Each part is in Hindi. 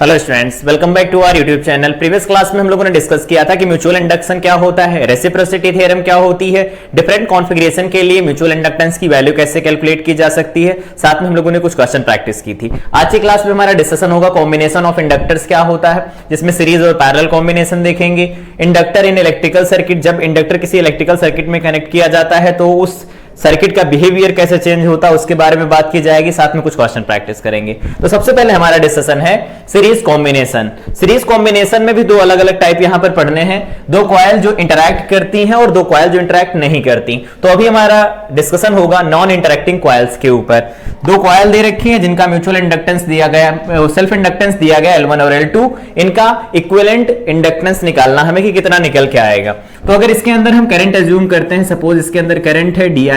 Hello students, welcome back to our YouTube channel. Previous class में हम लोगों ने डिस्कस किया था कि म्यूचुअल इंडक्शन क्या होता है, रेसिप्रोसिटी थ्योरम क्या होती है, डिफरेंट कॉन्फ़िगरेशन के लिए म्यूचुअल इंडक्टेंस की वैल्यू कैसे कैलकुलेट की जा सकती है। साथ में हम लोगों ने कुछ क्वेश्चन प्रैक्टिस की थी। आज की क्लास में हमारा डिस्कशन होगा कॉम्बिनेशन ऑफ इंडक्टर्स क्या होता है, जिसमें सीरीज और पैरेलल कॉम्बिनेशन देखेंगे। इंडक्टर इन इलेक्ट्रिकल सर्किट, जब इंडक्टर किसी इलेक्ट्रिकल सर्किट में कनेक्ट किया जाता है तो उस सर्किट का बिहेवियर कैसे चेंज होता है उसके बारे में बात की जाएगी। साथ में कुछ क्वेश्चन प्रैक्टिस करेंगे। तो सबसे पहले हमारा डिस्कशन है सीरीज कॉम्बिनेशन। सीरीज कॉम्बिनेशन में भी दो अलग अलग टाइप यहां पर पढ़ने हैं, दो कॉइल जो इंटरैक्ट करती हैं और दो कॉइल जो इंटरैक्ट नहीं करती। तो अभी हमारा डिस्कशन होगा नॉन इंटरैक्टिंग कॉइल्स के ऊपर। दो कॉइल दे रखी है जिनका म्यूचुअल इंडक्टेंस दिया गया, सेल्फ इंडक्टेंस दिया गया L1 और L2। इनका इक्विवेलेंट इंडक्टेंस निकालना हमें कि कितना निकल के आएगा। तो अगर इसके अंदर हम करंट एज्यूम करते हैं, सपोज इसके अंदर करंट है di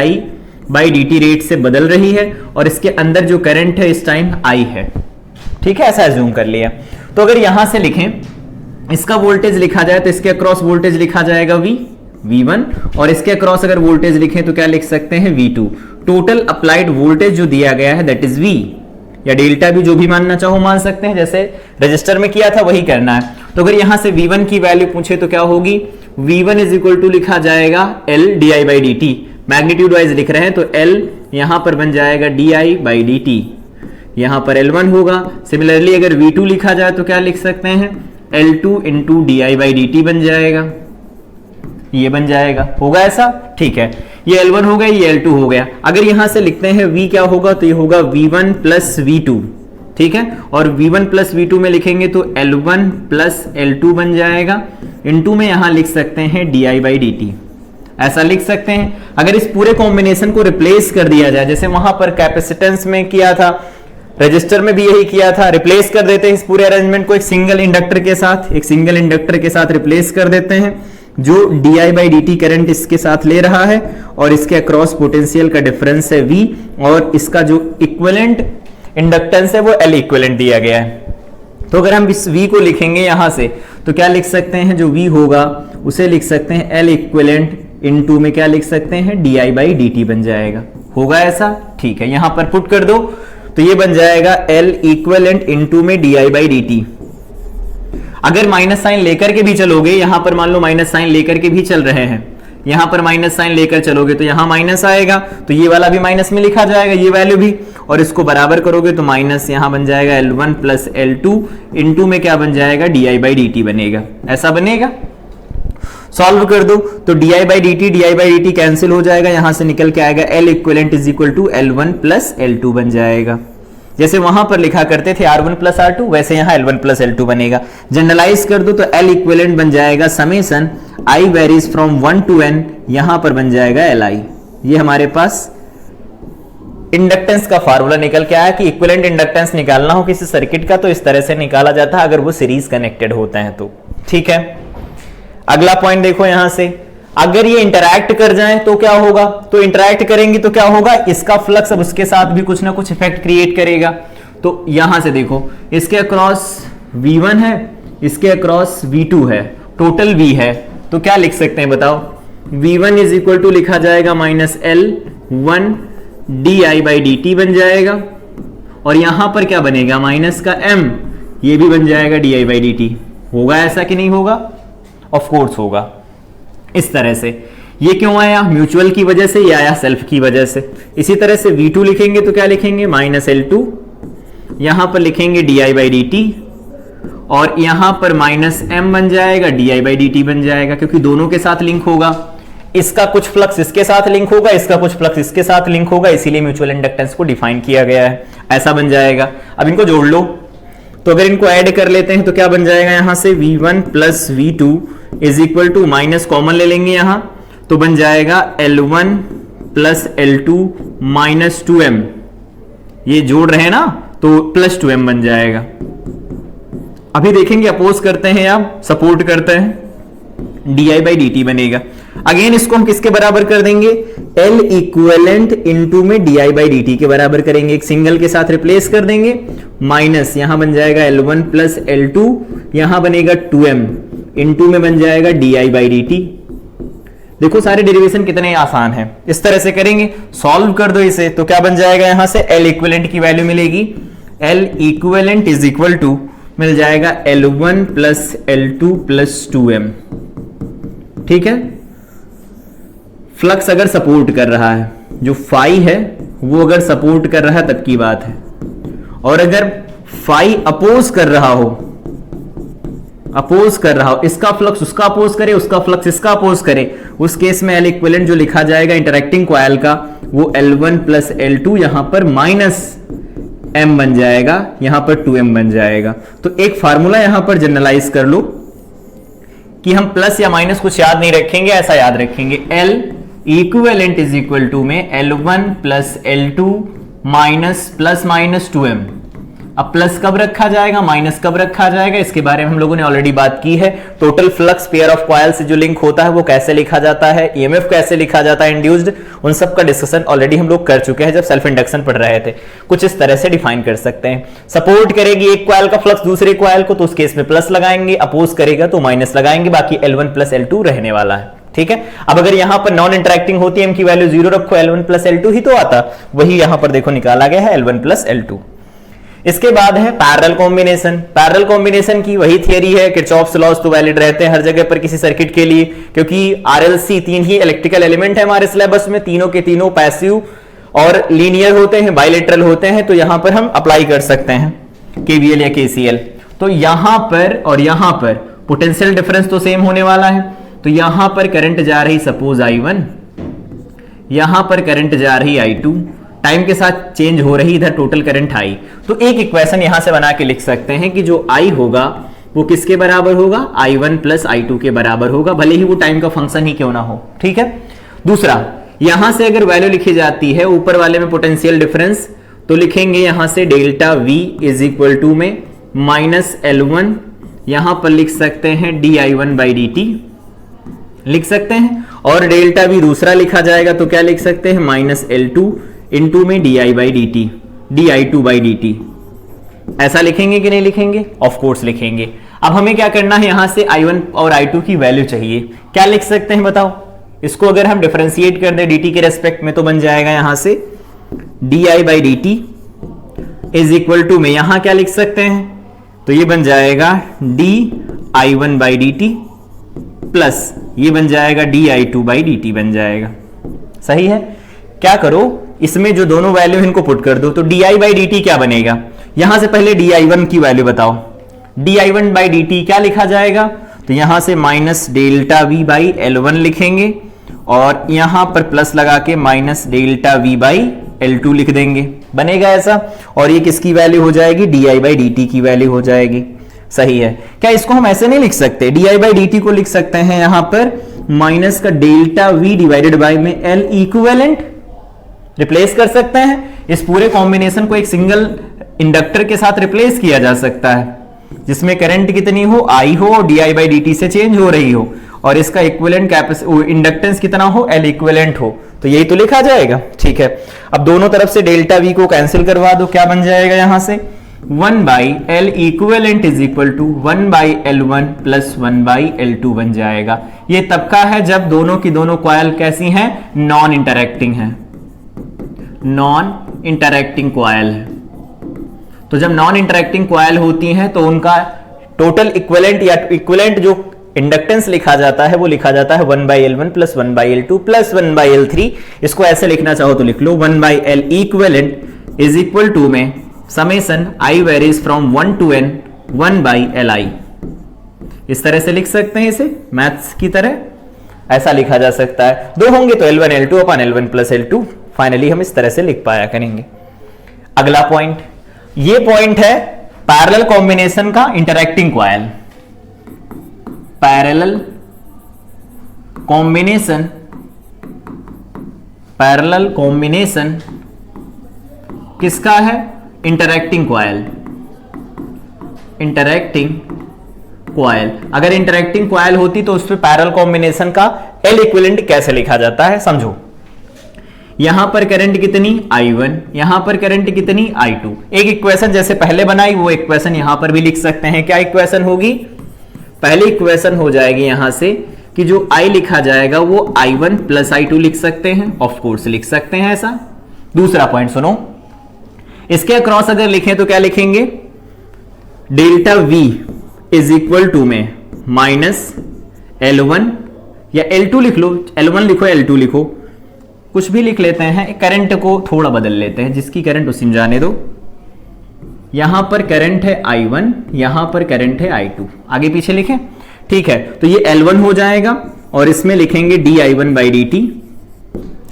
बाई dt रेट से बदल रही है और इसके अंदर जो करंट है इस टाइम I है, ठीक है, ऐसा एज्यूम कर लिया। तो अगर यहां से लिखें, इसका वोल्टेज लिखा जाए तो इसके अक्रॉस वोल्टेज लिखा जाएगा V1 और इसके अक्रॉस अगर वोल्टेज लिखें तो क्या लिख सकते हैं V2। टोटल अप्लाइड वोल्टेज जो दिया गया है दैट इज V, या डेल्टा भी जो भी मानना चाहो मान सकते हैं, जैसे रजिस्टर में किया था वही करना है। तो अगर यहां से V1 की वैल्यू पूछे तो क्या होगी, V1 इज इक्वल टू लिखा जाएगा L di by dt। Magnitude wise लिख रहे हैं तो L यहां पर बन जाएगा di बाई dt, यहां पर L1 होगा। सिमिलरली अगर V2 लिखा जाए तो क्या लिख सकते हैं, L2 into di by dt बन जाएगा, ये बन जाएगा, होगा ऐसा, ठीक है। ये L1 हो गया, ये L2 हो गया। अगर यहां से लिखते हैं V क्या होगा तो ये होगा V1 प्लस V2, ठीक है। और V1 प्लस V2 में लिखेंगे तो L1 प्लस L2 बन जाएगा, इनटू में यहां लिख सकते हैं di बाई dt, ऐसा लिख सकते हैं। अगर इस पूरे कॉम्बिनेशन को रिप्लेस कर दिया जाए, जैसे वहां पर कैपेसिटेंस में किया था, रजिस्टर में भी यही किया था, रिप्लेस कर देते हैं इस पूरे अरेंजमेंट को एक सिंगल इंडक्टर के साथ, एक सिंगल इंडक्टर के साथ रिप्लेस कर देते हैं, जो di बाई dt करंट इसके साथ ले रहा है और इसके अक्रॉस पोटेंशियल का डिफरेंस है V और इसका जो इक्विवेलेंट इंडक्टेंस है वो L इक्विवेलेंट दिया गया है। तो अगर हम इस V को लिखेंगे यहां से तो क्या लिख सकते हैं, जो V होगा उसे लिख सकते हैं L इक्विवेलेंट इनटू में क्या लिख सकते हैं di बाई dt बन जाएगा, होगा ऐसा, ठीक है। यहां पर पुट कर दो तो ये बन जाएगा L इक्विवेलेंट इनटू में di बाई dt। अगर माइनस साइन लेकर के भी चलोगे, यहां पर मान लो माइनस साइन लेकर के भी चल रहे हैं, यहां पर माइनस साइन लेकर चलोगे तो यहां माइनस आएगा तो ये वाला भी माइनस में लिखा जाएगा, ये वैल्यू भी, और इसको बराबर करोगे तो माइनस यहां बन जाएगा L1 प्लस L2 इनटू में क्या बन जाएगा di बाई dt बनेगा, ऐसा बनेगा। सॉल्व कर दो तो di बाई dt कैंसिल हो जाएगा, यहां से निकल के आएगा L equivalent is equal to L1 plus L2 बन जाएगा। जैसे वहां पर लिखा करते थे R1 प्लस R2, वैसे यहां L1 प्लस L2 बनेगा। जनरलाइज कर दो तो L इक्विवेलेंट बन जाएगा summation I varies from 1 to n, यहां पर बन जाएगा Li। ये हमारे पास इंडक्टेंस का फार्मूला निकल के आया कि इक्विवेलेंट इंडक्टेंस निकालना हो किसी सर्किट का तो इस तरह से निकाला जाता है अगर वो सीरीज कनेक्टेड होते हैं तो, ठीक है। अगला पॉइंट देखो यहां से, अगर ये इंटरैक्ट कर जाएं तो क्या होगा, तो इंटरैक्ट करेंगी तो क्या होगा, इसका फ्लक्स अब उसके साथ भी कुछ ना कुछ इफेक्ट क्रिएट करेगा। तो यहां से देखो, इसके अक्रॉस V1 है, इसके अक्रॉस V2 है, टोटल V है, तो क्या लिख सकते हैं बताओ, V1 इज इक्वल टू लिखा जाएगा minus L1 di by dt बन जाएगा, और यहां पर क्या बनेगा, माइनस का M, ये भी बन जाएगा di बाई dt। होगा ऐसा कि नहीं होगा, ऑफ कोर्स होगा। इस तरह से ये क्यों आया, म्यूचुअल की वजह से, ये आया सेल्फ की वजह से। इसी तरह से V2 लिखेंगे तो क्या लिखेंगे, माइनस L2, यहां पर लिखेंगे di बाई dt और यहां पर माइनस M बन जाएगा, di बाई dt बन जाएगा, क्योंकि दोनों के साथ लिंक होगा। इसका कुछ फ्लक्स इसके साथ लिंक होगा, इसका कुछ फ्लक्स इसके साथ लिंक होगा, इसीलिए म्यूचुअल इंडक्टेंस को डिफाइन किया गया है, ऐसा बन जाएगा। अब इनको जोड़ लो तो अगर इनको ऐड कर लेते हैं तो क्या बन जाएगा, यहां से V1 plus V2 is equal to, minus common ले लेंगे यहां तो बन जाएगा L1 plus L2 minus 2M, ये जोड़ रहे हैं ना तो प्लस 2M बन जाएगा। अभी देखेंगे अपोज करते हैं या सपोर्ट करते हैं, di बाई dt बनेगा। अगेन इसको हम किसके बराबर कर देंगे, L इक्विवेलेंट इनटू में di बाई dt के बराबर करेंगे, एक सिंगल के साथ रिप्लेस कर देंगे, माइनस यहां बन जाएगा L1 प्लस L2, यहां बनेगा 2M इनटू में बन जाएगा di बाई dt। देखो सारे डेरिवेशन कितने आसान है, इस तरह से करेंगे, सॉल्व कर दो इसे तो क्या बन जाएगा, यहां से L इक्विवेलेंट की वैल्यू मिलेगी, L equivalent is equal to मिल जाएगा L1 plus L2 plus 2m। ठीक है, फ्लक्स अगर सपोर्ट कर रहा है, जो फाई है वो अगर सपोर्ट कर रहा है तब की बात है, और अगर फाई अपोज कर रहा हो, इसका फ्लक्स उसका अपोज करे, उसका फ्लक्स इसका अपोज करे, उस केस में L इक्विवेलेंट जो लिखा जाएगा इंटरैक्टिंग कॉइल का वो L1 प्लस L2 यहां पर माइनस m बन जाएगा, यहां पर 2m बन जाएगा। तो एक फार्मूला यहां पर जनरलाइज कर लो कि हम प्लस या माइनस कुछ याद नहीं रखेंगे, ऐसा याद रखेंगे L equivalent is equal to में L1 plus L2 minus plus minus 2m। अब प्लस कब रखा जाएगा, माइनस कब रखा जाएगा, इसके बारे में हम लोगों ने ऑलरेडी बात की है। Total flux pair of coil से जो लिंक होता है वो कैसे लिखा जाता है, ईएमएफ कैसे लिखा जाता है इंड्यूस्ड, उन सब का डिस्कशन ऑलरेडी हम लोग कर चुके हैं जब सेल्फ इंडक्शन पढ़ रहे थे। कुछ इस तरह से डिफाइन कर सकते हैं। सपोर्ट करेगी एक कॉइल का फ्लक्स दूसरे कॉइल को तो उस केस में प्लस लगाएंगे, अपोज करेगा तो माइनस लगाएंगे, बाकी L1 प्लस L2 रहने वाला है। ठीक है, अब अगर यहां पर नॉन इंटरैक्टिंग होती है, m की वैल्यू 0 रखो, L1 प्लस L2 ही तो आता, वही यहां पर देखो निकाला गया है L1 प्लस L2। इसके बाद है पैरेलल कॉम्बिनेशन। पैरेलल कॉम्बिनेशन की वही थियरी है, किरचॉफ्स लॉज तो वैलिड रहते हैं हर जगह पर किसी सर्किट के लिए, क्योंकि आरएलसी 3 ही इलेक्ट्रिकल एलिमेंट है हमारे सिलेबस में, तीनों के तीनों पैसिव और लीनियर होते हैं, बाइलेटरल होते हैं, तो यहां पर हम अप्लाई कर सकते हैं केवीएल या केसीएल। तो यहां पर और यहां पर पोटेंशियल डिफरेंस तो सेम होने वाला है, तो यहां पर करंट जा रही सपोज I1, यहां पर करंट जा रही I2, टाइम के साथ चेंज हो रही इधर टोटल करंट I। तो एक इक्वेशन यहां से बना के लिख सकते हैं कि जो I होगा वो किसके बराबर होगा, I1 प्लस I2 के बराबर होगा, भले ही वो टाइम का फंक्शन ही क्यों ना हो। ठीक है, दूसरा यहां से अगर वैल्यू लिखी जाती है ऊपर वाले में पोटेंशियल डिफरेंस, तो लिखेंगे यहां से delta V is equal to में माइनस L1, यहां पर लिख सकते हैं di1 बाई dt लिख सकते हैं, और डेल्टा V दूसरा लिखा जाएगा तो क्या लिख सकते हैं, माइनस L2 इंटू में di by dt, di2 by dt। ऐसा लिखेंगे कि नहीं लिखेंगे, ऑफ कोर्स लिखेंगे। अब हमें क्या करना है, यहां से I1 और I2 की वैल्यू चाहिए, क्या लिख सकते हैं बताओ। इसको अगर हम डिफरेंशिएट कर दें dt के रेस्पेक्ट में तो बन जाएगा यहां से di by dt is equal to में यहां क्या लिख सकते हैं, तो ये बन जाएगा di1 बाई dt प्लस ये बन जाएगा di2 बाई dt बन जाएगा। सही है, क्या करो इसमें जो दोनों वैल्यू इनको पुट कर दो, तो di बाई dt क्या बनेगा, यहां से पहले di1 की वैल्यू बताओ, di1 बाई dt क्या लिखा जाएगा, तो यहां से minus delta V by L1 लिखेंगे और यहां पर प्लस लगा के minus delta V by L2 लिख देंगे, बनेगा ऐसा। और ये किसकी वैल्यू हो जाएगी, di बाई dt की वैल्यू हो जाएगी। सही है, क्या इसको हम ऐसे नहीं लिख सकते, di बाई dt को लिख सकते हैं यहां पर माइनस का डेल्टा V डिवाइडेड बाई में L इक्विवेलेंट, रिप्लेस कर सकते हैं। इस पूरे कॉम्बिनेशन को एक सिंगल इंडक्टर के साथ रिप्लेस किया जा सकता है जिसमें करंट कितनी हो, I हो और di बाई dt से चेंज हो रही हो, और इसका इक्विवेलेंट इंडक्टेंस कितना हो, L इक्विवेलेंट हो, तो यही तो लिखा जाएगा। ठीक है, अब दोनों तरफ से डेल्टा V को कैंसिल करवा दो, क्या बन जाएगा यहां से 1 by L equivalent is equal to 1 by L1 plus 1 by L2 बन जाएगा। ये तब का है जब दोनों की दोनों कॉइल कैसी हैं, नॉन इंटरैक्टिंग है, नॉन इंटरैक्टिंग कॉइल है। तो जब नॉन इंटरैक्टिंग कॉइल होती हैं तो उनका टोटल इक्विवेलेंट या इक्विवेलेंट जो इंडक्टेंस लिखा जाता है वो लिखा जाता है 1 by L1 plus 1 by L2 plus 1 by L3। इसको ऐसे लिखना चाहो तो लिख लो 1 by L equivalent is equal to में summation I varies from 1 to n 1 by Li। इस तरह से लिख सकते हैं इसे मैथ्स की तरह, ऐसा लिखा जा सकता है। दो होंगे तो L1 L2 अपन L1 प्लस L2, फाइनली हम इस तरह से लिख पाया करेंगे। अगला पॉइंट, ये पॉइंट है पैरेलल कॉम्बिनेशन का interacting coil. Parallel combination, parallel combination किसका है, इंटरैक्टिंग कॉइल, इंटरैक्टिंग कॉइल। अगर इंटरैक्टिंग कॉइल होती तो उस पर पैरेलल कॉम्बिनेशन का L इक्विवेलेंट कैसे लिखा जाता है समझो। यहां पर करंट कितनी I1, यहां पर करंट कितनी I2। एक इक्वेशन जैसे पहले बनाई वो इक्वेशन यहां पर भी लिख सकते हैं। क्या इक्वेशन होगी, पहली इक्वेशन हो जाएगी यहां से कि जो I लिखा जाएगा वो I1 प्लस I2 लिख सकते हैं, ऑफ कोर्स लिख सकते हैं ऐसा। दूसरा पॉइंट सुनो, इसके अक्रॉस अगर लिखें तो क्या लिखेंगे, delta V is equal to में माइनस L1 या L2 लिख लो, L1 लिखो L2 लिखो, कुछ भी लिख लेते हैं। करंट को थोड़ा बदल लेते हैं, जिसकी करंट उसी में जाने दो। यहां पर करंट है I1, यहां पर करंट है I2, आगे पीछे लिखें, ठीक है। तो ये L1 हो जाएगा और इसमें लिखेंगे di1/dt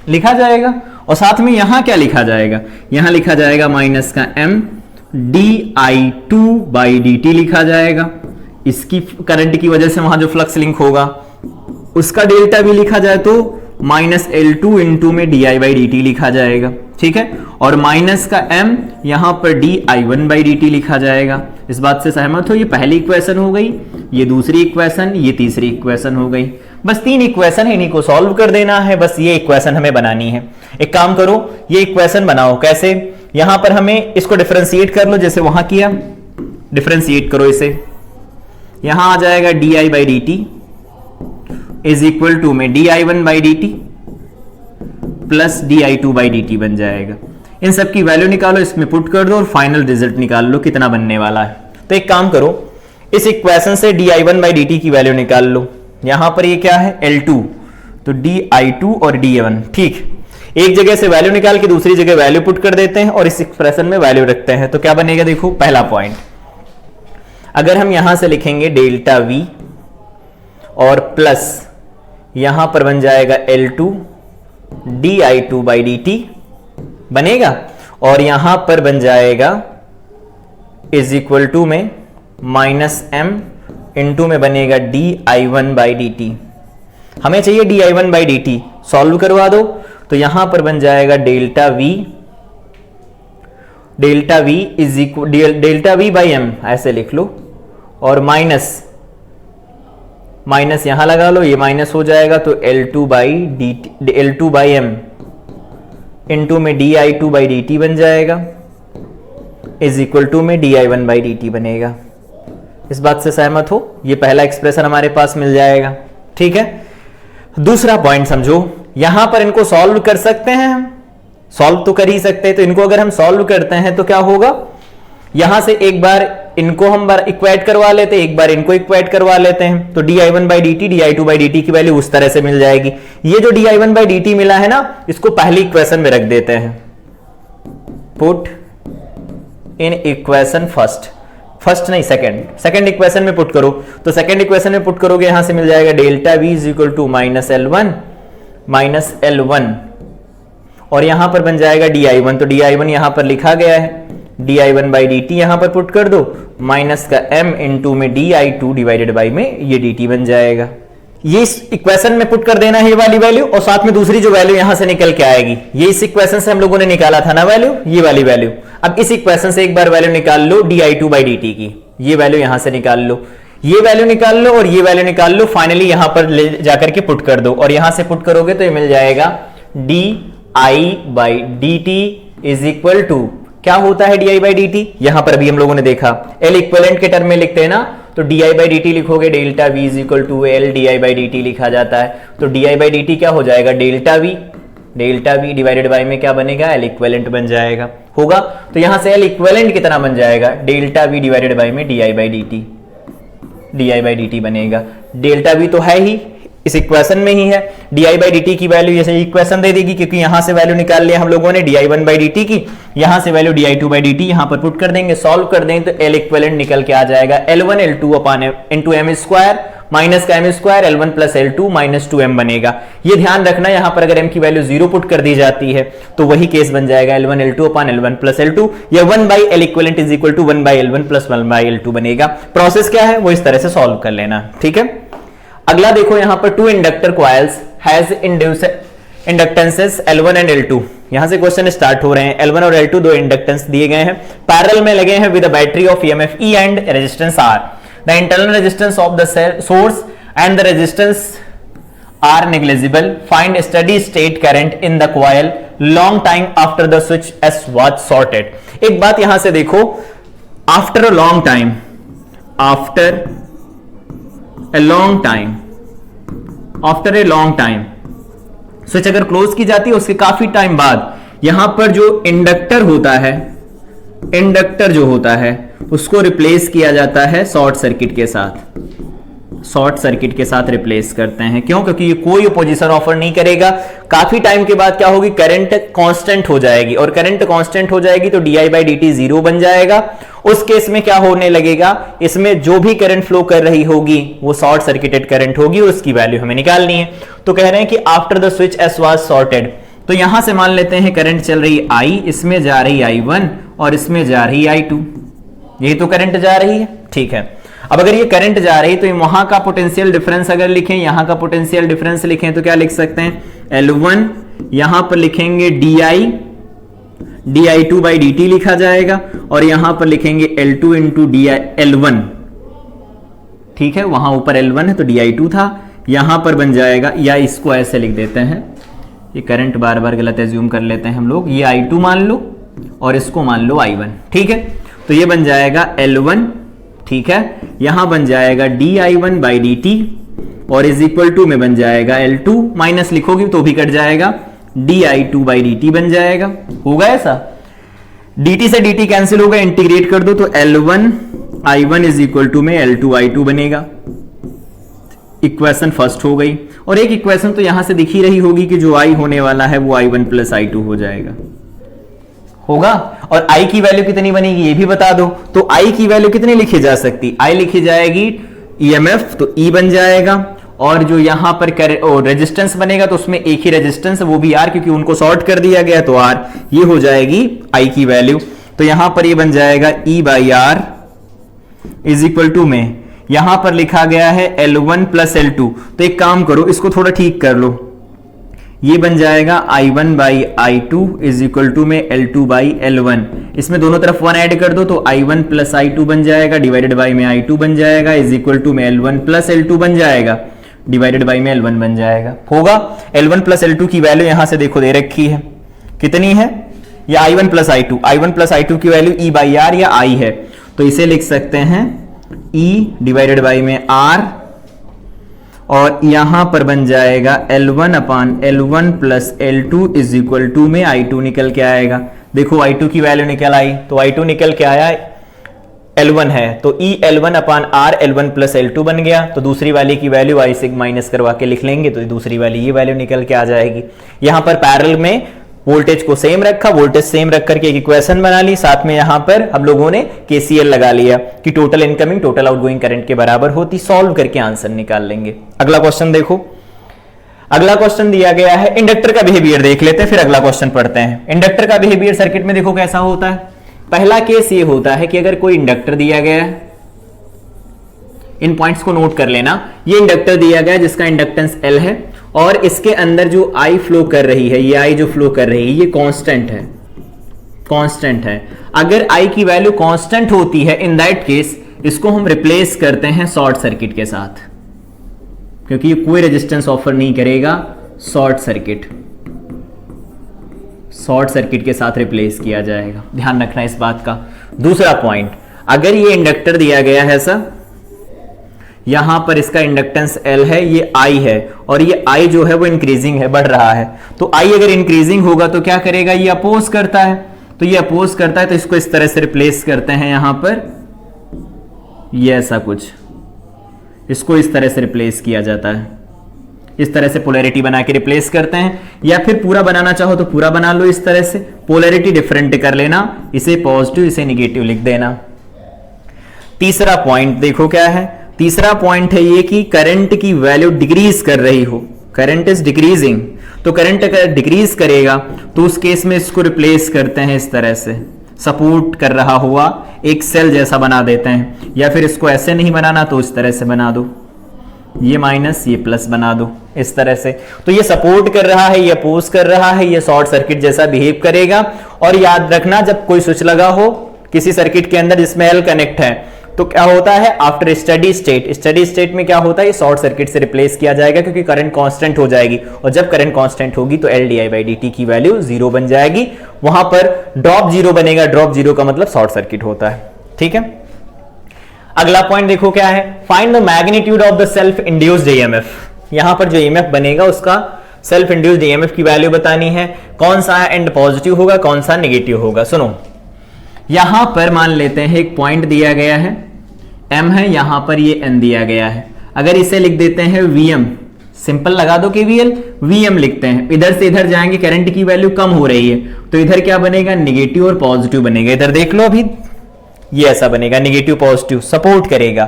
लिखा जाएगा, और साथ में यहां क्या लिखा जाएगा, यहां लिखा जाएगा माइनस का m di2/dt लिखा जाएगा। इसकी करंट की वजह से वहां जो फ्लक्स लिंक होगा उसका डेल्टा भी लिखा जाए तो माइनस L2 इंटू में di/dt लिखा जाएगा, ठीक है। और माइनस का m यहां पर di1/dt लिखा जाएगा। इस बात से सहमत हो? ये पहली इक्वेशन हो गई, ये दूसरी इक्वेशन, ये तीसरी इक्वेशन हो गई। बस 3 इक्वेशन है, इन्हीं को सॉल्व कर देना है, बस ये इक्वेशन हमें बनानी है। एक काम करो, ये इक्वेशन बनाओ। कैसे? यहां पर हमें इसको डिफरेंशिएट कर लो, जैसे वहां किया, डिफरेंशिएट करो इसे। यहां आ जाएगा di/dt इज इक्वल टू में di1/dt प्लस di2/dt बन जाएगा। इन सब की वैल्यू निकालो, इसमें पुट कर दो और फाइनल रिजल्ट निकाल लो कितना बनने वाला है। तो एक काम करो, इस इक्वेशन से di1/dt की वैल्यू निकाल लो। यहां पर ये क्या है L2, तो di2 और di1, ठीक। एक जगह से वैल्यू निकाल के दूसरी जगह वैल्यू पुट कर देते हैं और इस एक्सप्रेशन में वैल्यू रखते हैं। तो क्या बनेगा देखो, पहला पॉइंट अगर हम यहां से लिखेंगे डेल्टा V और प्लस यहां पर बन जाएगा L2 di2/dt बनेगा, और यहां पर बन जाएगा इज इक्वल टू में माइनस m इंटू में बनेगा di1/dt। हमें चाहिए di1/dt, सॉल्व करवा दो। तो यहां पर बन जाएगा delta v is equal delta v/m ऐसे लिख लो, और माइनस यहां लगा लो, ये माइनस हो जाएगा तो L2/m इंटू में di2/dt बन जाएगा, इज इक्वल टू में di1/dt बनेगा। इस बात से सहमत हो? ये पहला एक्सप्रेशन हमारे पास मिल जाएगा, ठीक है। दूसरा पॉइंट समझो, यहां पर इनको सॉल्व कर सकते हैं हम, सॉल्व तो कर ही सकते हैं। तो इनको अगर हम सॉल्व करते हैं तो क्या होगा, यहां से एक बार इनको हम बार इक्वेट करवा लेते हैं, एक बार इनको इक्वेट करवा लेते हैं, तो di1/dt di2/dt की वैल्यू उस तरह से मिल जाएगी। ये जो di1/dt मिला है ना, इसको पहली इक्वेशन में रख देते हैं, पुट इन इक्वेशन फर्स्ट नहीं सेकंड इक्वेशन में पुट करो। तो सेकंड इक्वेशन में पुट करोगे, यहां से मिल जाएगा delta V is equal to minus L1 और यहां पर बन जाएगा di1, तो di1 यहां पर लिखा गया है, di1/dt यहां पर पुट कर दो, माइनस का m इंटू में di2 डिवाइडेड बाई में ये dt बन जाएगा। ये इस इक्वेशन में पुट कर देना है ये वाली वैल्यू, और साथ में दूसरी जो वैल्यू यहां से निकल के आएगी, ये इस इक्वेशन से हम लोगों ने निकाला था ना वैल्यू, ये वाली वैल्यू। अब इस इक्वेशन से एक बार वैल्यू निकाल लो di2/dt की, ये वैल्यू यहां से निकाल लो, ये वैल्यू निकाल लो और ये वैल्यू निकाल लो, फाइनली यहां पर ले जाकर के पुट कर दो, और यहां से पुट करोगे तो ये मिल जाएगा di/dt इज इक्वल टू, क्या होता है di/dt, यहां पर भी हम लोगों ने देखा L इक्विवेलेंट के टर्म में लिखते हैं ना, तो di/dt लिखोगे delta V is equal to L di/dt लिखा जाता है। तो di/dt क्या हो जाएगा, डेल्टा V डिवाइडेड बाई में क्या बनेगा, L इक्विवेलेंट बन जाएगा, होगा। तो यहां से L इक्विवेलेंट कितना बन जाएगा, डेल्टा V डिवाइडेड बाई में di/dt बनेगा। डेल्टा V तो है ही, इस इक्वेशन में ही है, di/dt की वैल्यू जैसे इक्वेशन दे देगी, क्योंकि यहां से वैल्यू निकाल लिया हम लोगों ने di1/dt की, यहां से वैल्यू di2/dt यहां पर पुट कर देंगे, सॉल्व कर देंगे तो L इक्विवेलेंट निकल के आ जाएगा L1 L2 upon into m square minus का m square L1 plus L2 minus 2m बनेगा। ये ध्यान रखना, यहां पर अगर m की वैल्यू 0 पुट कर दी जाती है तो वही केस बन जाएगा L1 L2 upon L1 plus L2, या 1/L equivalent is equal to 1/L1 plus 1/L2 बनेगा। प्रोसेस क्या है वो इस तरह से सॉल्व कर लेना, ठीक है। अगला देखो, यहां पर 2 inductor coils has inductances L1 and L2। यहां से क्वेश्चन स्टार्ट हो रहे हैं। L1 और L2 दो इंडक्टेंस दिए गए हैं, पैरेलल में लगे हैं with a battery of EMF E and resistance R। The internal resistance of the source and the resistance R negligible. Find steady state current in the coil long time after the switch S was shorted. एक बात यहां से देखो, after a long time switch अगर क्लोज की जाती है उसके काफी टाइम बाद, यहां पर जो इंडक्टर जो होता है उसको रिप्लेस किया जाता है शॉर्ट सर्किट के साथ, शॉर्ट सर्किट के साथ रिप्लेस करते हैं। क्यों? क्योंकि ये कोई अपोजिशन ऑफर नहीं करेगा। काफी टाइम के बाद क्या होगी, करंट कांस्टेंट हो जाएगी, और करंट कांस्टेंट हो जाएगी तो D i by d t zero बन जाएगा। उस केस में क्या होने लगेगा, इसमें जो भी करंट फ्लो कर रही होगी वो शॉर्ट सर्किटेड करंट होगी, और उसकी वैल्यू हमें निकालनी है। तो कह रहे हैं कि after the switch S was shorted, तो यहां से मान लेते हैं करंट चल रही आई, इसमें जा रही I1 और इसमें जा रही I2, यही तो करंट जा रही है। ठीक है, अब अगर ये करंट जा रही तो वहां का पोटेंशियल डिफरेंस अगर लिखें, यहां का पोटेंशियल डिफरेंस लिखें तो क्या लिख सकते हैं, L1, यहां पर लिखेंगे di2 बाई dt लिखा जाएगा, और यहां पर लिखेंगे L2 इंटू L1। ठीक है, वहां ऊपर L1 है तो di2 था, यहां पर बन जाएगा, या इसको ऐसे लिख देते हैं, ये करंट बार बार गलत एज्यूम कर लेते हैं हम लोग, ये I2 मान लो और इसको मान लो I1। ठीक है, तो ये बन जाएगा L1, ठीक है, यहां बन जाएगा di1 बाई dt, और इज इक्वल टू में बन जाएगा L2, माइनस लिखोगी तो भी कट जाएगा, di2 बाई dt बन जाएगा। होगा ऐसा, dt से dt कैंसिल होगा, इंटीग्रेट कर दो तो L1 I1 is equal to में L2 I2 बनेगा। इक्वेशन फर्स्ट हो गई, और एक इक्वेशन तो यहां से दिख ही रही होगी कि जो I होने वाला है वो I1 प्लस I2 हो जाएगा, होगा। और I की वैल्यू कितनी बनेगी ये भी बता दो, तो I की वैल्यू कितनी लिखी जा सकती, I लिखी जाएगी EMF तो E बन जाएगा, और जो यहां पर रेजिस्टेंस बनेगा तो उसमें एक ही रेजिस्टेंस है वो भी R, क्योंकि उनको शॉर्ट कर दिया गया तो R, ये हो जाएगी I की वैल्यू। तो यहां पर ये बन जाएगा E by R is equal to में, यहां पर लिखा गया है L1 प्लस L2, तो एक काम करो इसको थोड़ा ठीक कर लो, ये बन जाएगा I1 by I2 is equal to में L2 बाई L1, इसमें दोनों तरफ 1 ऐड कर दो तो I1 प्लस I2 बन जाएगा, डिवाइडेड बाई में I2 बन जाएगा, इज इक्वल टू में L1 प्लस L2 बन जाएगा, डिवाइडेड बाई में L1 बन जाएगा। होगा, L1 प्लस L2 की वैल्यू यहां से देखो दे रखी है, कितनी है, या I1 plus I2, I1 plus I2 की वैल्यू E बाई आर या I है, तो इसे लिख सकते हैं E डिवाइडेड बाई में R, और यहां पर बन जाएगा L1 upon L1 plus L2 is equal to में I2 निकल के आएगा। देखो I2 की वैल्यू निकल आई, तो I2 निकल के आया L1 है, तो E L1 अपान R L1 प्लस L2 बन गया, तो दूसरी वाली की वैल्यू I से माइनस करवा के लिख लेंगे तो दूसरी वाली ये वैल्यू निकल के आ जाएगी। यहां पर पैरेलल में वोल्टेज को सेम रखा, वोल्टेज सेम रख करके एक इक्वेशन बना ली, साथ में यहां पर हम लोगों ने KCL लगा लिया कि total incoming total outgoing current के बराबर होती, सॉल्व करके आंसर निकाल लेंगे। अगला क्वेश्चन देखो, अगला क्वेश्चन दिया गया है, इंडक्टर का बिहेवियर देख लेते हैं फिर अगला क्वेश्चन पढ़ते हैं। इंडक्टर का बिहेवियर सर्किट में देखो कैसा होता है। पहला केस ये होता है कि अगर कोई इंडक्टर दिया गया है, इन पॉइंट्स को नोट कर लेना, ये इंडक्टर दिया गया है जिसका इंडक्टेंस L है, और इसके अंदर जो I फ्लो कर रही है, ये I जो फ्लो कर रही है ये कांस्टेंट है, कांस्टेंट है। अगर I की वैल्यू कांस्टेंट होती है, इन दैट केस इसको हम रिप्लेस करते हैं शॉर्ट सर्किट के साथ, क्योंकि ये कोई रेजिस्टेंस ऑफर नहीं करेगा, शॉर्ट सर्किट, शॉर्ट सर्किट के साथ रिप्लेस किया जाएगा, ध्यान रखना इस बात का। दूसरा पॉइंट, अगर ये इंडक्टर दिया गया है ऐसा, यहां पर इसका इंडक्टेंस L है, ये I है, और ये I जो है वो इंक्रीजिंग है, बढ़ रहा है, तो I अगर इंक्रीजिंग होगा तो क्या करेगा, ये अपोज करता है, तो ये अपोज करता है तो इसको इस तरह से रिप्लेस करते हैं, यहां पर ये ऐसा कुछ, इसको इस तरह से रिप्लेस किया जाता है, इस तरह से पोलैरिटी बना के रिप्लेस करते हैं, या फिर पूरा बनाना चाहो तो पूरा बना लो, इस तरह से पोलैरिटी डिफरेंट कर लेना, इसे पॉजिटिव इसे निगेटिव लिख देना। तीसरा पॉइंट देखो क्या है, तीसरा पॉइंट है ये कि करंट की वैल्यू डिक्रीज कर रही हो, करंट इज डिक्रीजिंग, तो करंट अगर डिक्रीज करेगा तो उस केस में इसको रिप्लेस करते हैं इस तरह से, सपोर्ट कर रहा हुआ एक सेल जैसा बना देते हैं, या फिर इसको ऐसे नहीं बनाना तो इस तरह से बना दो, ये माइनस ये प्लस बना दो इस तरह से। तो ये सपोर्ट कर रहा है, ये अपोज कर रहा है, ये शॉर्ट सर्किट जैसा बिहेव करेगा। और याद रखना, जब कोई स्विच लगा हो किसी सर्किट के अंदर जिसमें L कनेक्ट है, तो क्या होता है, after steady state, steady state में क्या होता है, ये शॉर्ट सर्किट से रिप्लेस किया जाएगा, क्योंकि करंट कांस्टेंट हो जाएगी, और जब करंट कांस्टेंट होगी तो L di बाई dt की वैल्यू 0 बन जाएगी, वहां पर ड्रॉप 0 बनेगा, ड्रॉप 0 का मतलब शॉर्ट सर्किट होता है। ठीक है, अगला पॉइंट देखो क्या है, find the magnitude of the self induced EMF। यहां पर जो EMF बनेगा उसका सेल्फ इंड्यूस्ड EMF की वैल्यू बतानी है, कौन सा एंड पॉजिटिव होगा, कौन सा नेगेटिव होगा। सुनो, यहां पर मान लेते हैं एक पॉइंट दिया गया है m है, यहां पर ये n दिया गया है। अगर इसे लिख देते हैं Vm, सिंपल लगा दो KVL, Vm लिखते हैं, इधर से इधर जाएंगे, करंट की वैल्यू कम हो रही है तो इधर क्या बनेगा, निगेटिव और पॉजिटिव बनेगा। इधर देख लो अभी ये ऐसा बनेगा, निगेटिव पॉजिटिव सपोर्ट करेगा,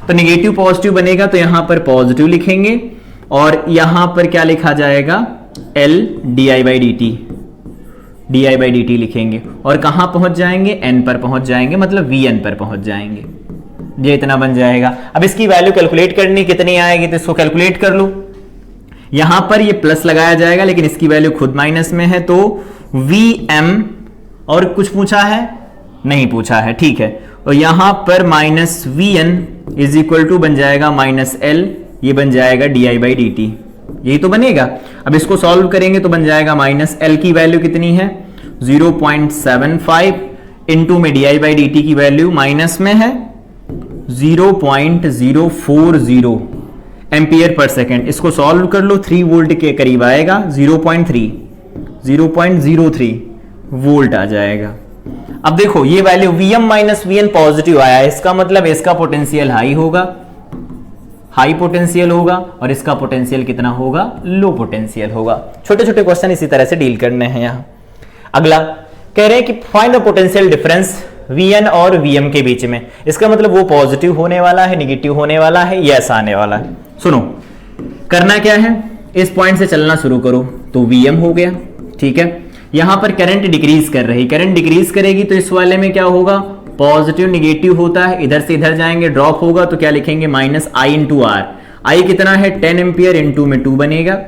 तो निगेटिव पॉजिटिव बनेगा तो यहां पर पॉजिटिव लिखेंगे और यहां पर क्या लिखा जाएगा, L di/dt लिखेंगे और कहां पहुंच जाएंगे, n पर पहुंच जाएंगे, मतलब Vn पर पहुंच जाएंगे। ये इतना बन जाएगा। अब इसकी वैल्यू कैलकुलेट करनी कितनी आएगी तो इसको कैलकुलेट कर लो। यहां पर ये प्लस लगाया जाएगा लेकिन इसकी वैल्यू खुद माइनस में है तो Vm, और कुछ पूछा है नहीं पूछा है, ठीक है। और यहां पर minus Vn is equal to बन जाएगा माइनस L, ये बन जाएगा di/dt, यही तो बनेगा। अब इसको सॉल्व करेंगे तो बन जाएगा माइनस L की वैल्यू कितनी है 0.75, इंटू में di/dt की वैल्यू माइनस में है 0.040 एम्पियर पर सेकेंड। इसको सॉल्व कर लो, 3 वोल्ट के करीब आएगा, 0.03 वोल्ट आ जाएगा। अब देखो ये value Vm minus Vn positive आया है, इसका मतलब इसका पोटेंशियल हाई होगा, हाई पोटेंशियल होगा, और इसका पोटेंशियल कितना होगा, लो पोटेंशियल होगा। छोटे छोटे क्वेश्चन इसी तरह से डील करने हैं। यहां अगला कह रहे हैं कि find the potential difference Vn और Vm के बीच में। इसका मतलब वो पॉजिटिव होने वाला है, निगेटिव होने वाला है, या ऐसा आने वाला है। सुनो करना क्या है, इस पॉइंट से चलना शुरू करो तो Vm हो गया, ठीक है। यहां पर करंट डिक्रीज कर रही, करंट डिक्रीज करेगी तो इस वाले में क्या होगा, पॉजिटिव निगेटिव होता है, इधर से इधर जाएंगे ड्रॉप होगा तो क्या लिखेंगे माइनस I इंटू R। आई कितना है 10 एम्पियर, इंटू में 2 बनेगा।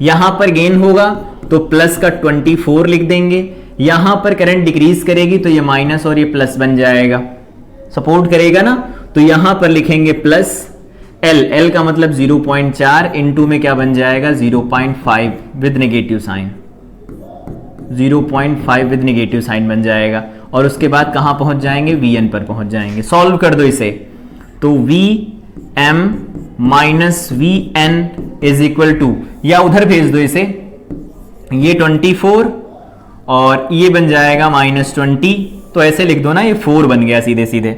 यहां पर गेन होगा तो प्लस का 24 लिख देंगे। यहां पर करंट डिक्रीज करेगी तो ये माइनस और ये प्लस बन जाएगा, सपोर्ट करेगा ना, तो यहां पर लिखेंगे प्लस L का मतलब 0.4, इंटू में क्या बन जाएगा 0.5 with negative sign, 0.5 with negative sign बन जाएगा। और उसके बाद कहां पहुंच जाएंगे, Vn पर पहुंच जाएंगे। सॉल्व कर दो इसे तो Vm minus Vn is equal to, या उधर भेज दो इसे, ये 24 और ये बन जाएगा माइनस 20, तो ऐसे लिख दो ना, ये 4 बन गया सीधे सीधे।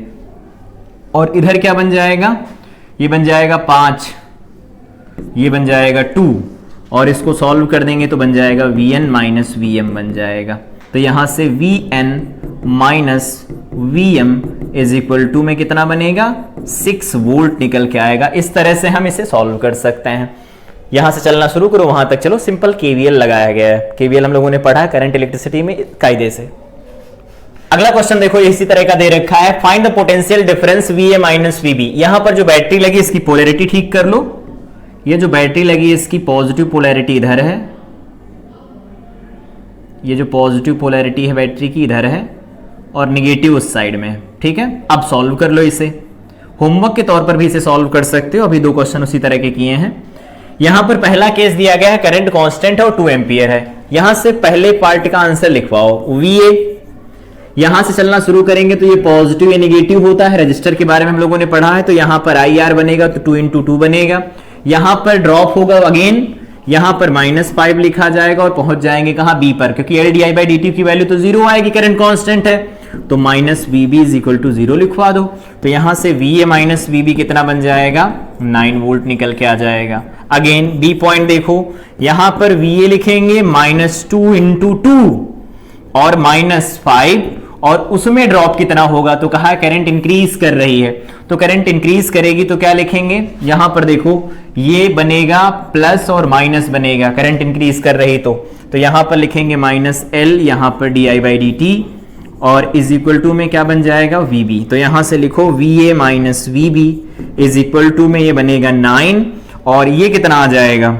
और इधर क्या बन जाएगा, ये बन जाएगा 5, ये बन जाएगा 2, और इसको सॉल्व कर देंगे तो बन जाएगा Vn माइनस Vm बन जाएगा। तो यहां से Vn minus Vm is equal to में कितना बनेगा 6 वोल्ट निकल के आएगा। इस तरह से हम इसे सॉल्व कर सकते हैं। यहां से चलना शुरू करो, वहां तक चलो, सिंपल KVL लगाया गया है। KVL हम लोगों ने पढ़ा है करंट इलेक्ट्रिसिटी में कायदे से। अगला क्वेश्चन देखो इसी तरह का दे रखा है, find the potential difference VA minus VB। यहां पर जो बैटरी लगी इसकी पोलैरिटी ठीक कर लो। ये जो बैटरी लगी इसकी पॉजिटिव पोलैरिटी इधर है, ये जो पॉजिटिव पोलैरिटी है बैटरी की इधर है, और निगेटिव उस साइड में है, ठीक है। अब सॉल्व कर लो इसे, होमवर्क के तौर पर भी इसे सॉल्व कर सकते हो। अभी 2 क्वेश्चन उसी तरह के किए हैं। यहां पर पहला केस दिया गया है, करंट कांस्टेंट है और 2 एम्पियर है। यहां से पहले पार्ट का आंसर लिखवाओ VA। यहां से चलना शुरू करेंगे तो ये पॉजिटिव या निगेटिव होता है, रजिस्टर के बारे में हम लोगों ने पढ़ा है। तो यहां पर IR बनेगा तो 2 इंटू 2 बनेगा। यहां पर ड्रॉप होगा अगेन, यहां पर -5 लिखा जाएगा और पहुंच जाएंगे कहां B पर, क्योंकि L di/dt की वैल्यू तो 0 आएगी, करंट कांस्टेंट है, तो minus VB is equal to 0 लिखवा दो। तो यहां से VA माइनस VB कितना बन जाएगा 9 वोल्ट निकल के आ जाएगा। अगेन B पॉइंट देखो, यहां पर VA लिखेंगे -2 इंटू 2 और -5, और उसमें ड्रॉप कितना होगा, तो कहा करंट इंक्रीज कर रही है, तो करंट इंक्रीज करेगी तो क्या लिखेंगे, यहां पर देखो ये बनेगा प्लस और माइनस बनेगा, करंट इंक्रीज कर रही तो यहां पर लिखेंगे -L, यहां पर di/dt, और इज इक्वल टू में क्या बन जाएगा VB। तो यहां से लिखो VA minus VB is equal to में ये बनेगा 9, और ये कितना आ जाएगा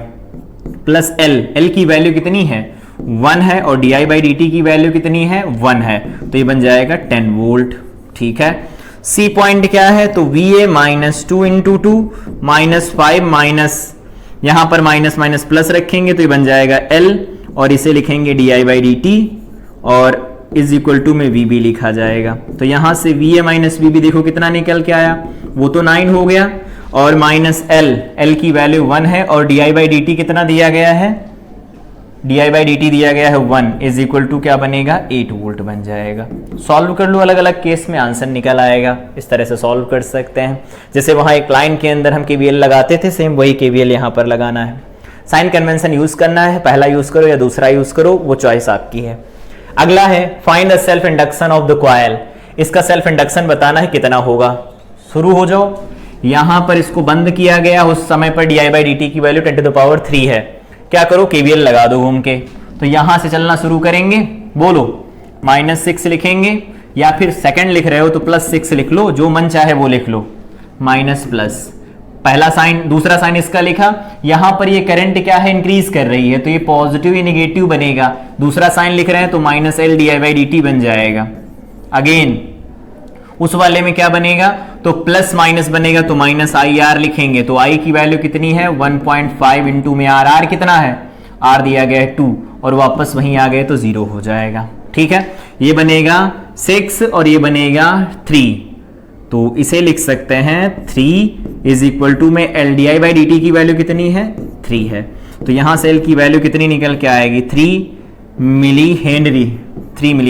प्लस L की वैल्यू कितनी है 1 है, और di/dt की वैल्यू कितनी है 1 है, तो ये बन जाएगा 10 वोल्ट, ठीक है। C पॉइंट क्या है, तो VA -2 इंटू 2 -5 माइनस, यहां पर माइनस माइनस प्लस रखेंगे तो ये बन जाएगा L, और इसे लिखेंगे di/dt, और इज इक्वल टू में VB लिखा जाएगा। तो यहां से VA माइनस VB देखो कितना निकल के आया, वो तो 9 हो गया, और माइनस L की वैल्यू 1 है, और di/dt कितना दिया गया है di/dt दिया गया है 1 इज इक्वल टू क्या बनेगा 8 वोल्ट बन जाएगा। सॉल्व कर लो, अलग अलग केस में आंसर निकल आएगा। इस तरह से सॉल्व कर सकते हैं। जैसे वहां एक लाइन के अंदर हम KVL लगाते थे, सेम वही KVL यहां पर लगाना है। साइन कन्वेंशन यूज करना है, पहला यूज करो या दूसरा यूज करो, वो चॉइस आपकी है। अगला है find the self induction of the coil. इसका सेल्फ इंडक्शन बताना है कितना होगा। शुरू हो जाओ। यहां पर इसको बंद किया गया, उस समय पर di/dt की वैल्यू 10⁻³ है। क्या करो KVL लगा दो घूम के। तो यहां से चलना शुरू करेंगे, बोलो -6 लिखेंगे या फिर सेकंड लिख रहे हो तो +6 लिख लो, जो मन चाहे वो लिख लो। माइनस प्लस, पहला साइन, दूसरा साइन इसका लिखा। यहां पर ये करंट क्या है, इंक्रीज कर रही है, तो ये पॉजिटिव या नेगेटिव बनेगा। दूसरा साइन लिख रहे हैं तो -L di/dt बन जाएगा। अगेन उस वाले में क्या बनेगा, तो प्लस माइनस बनेगा, तो -IR लिखेंगे। तो I की वैल्यू कितनी है 1.5 इंटू में R कितना है, R दिया गया है 2 और वापस वहीं आ गए तो 0 हो जाएगा। ठीक है, ये बनेगा 6 और ये बनेगा 3, तो इसे लिख सकते हैं 3 इज इक्वल टू में L di/dt की वैल्यू कितनी है 3 है। तो यहां से L की वैल्यू कितनी निकल के आएगी 3 मिली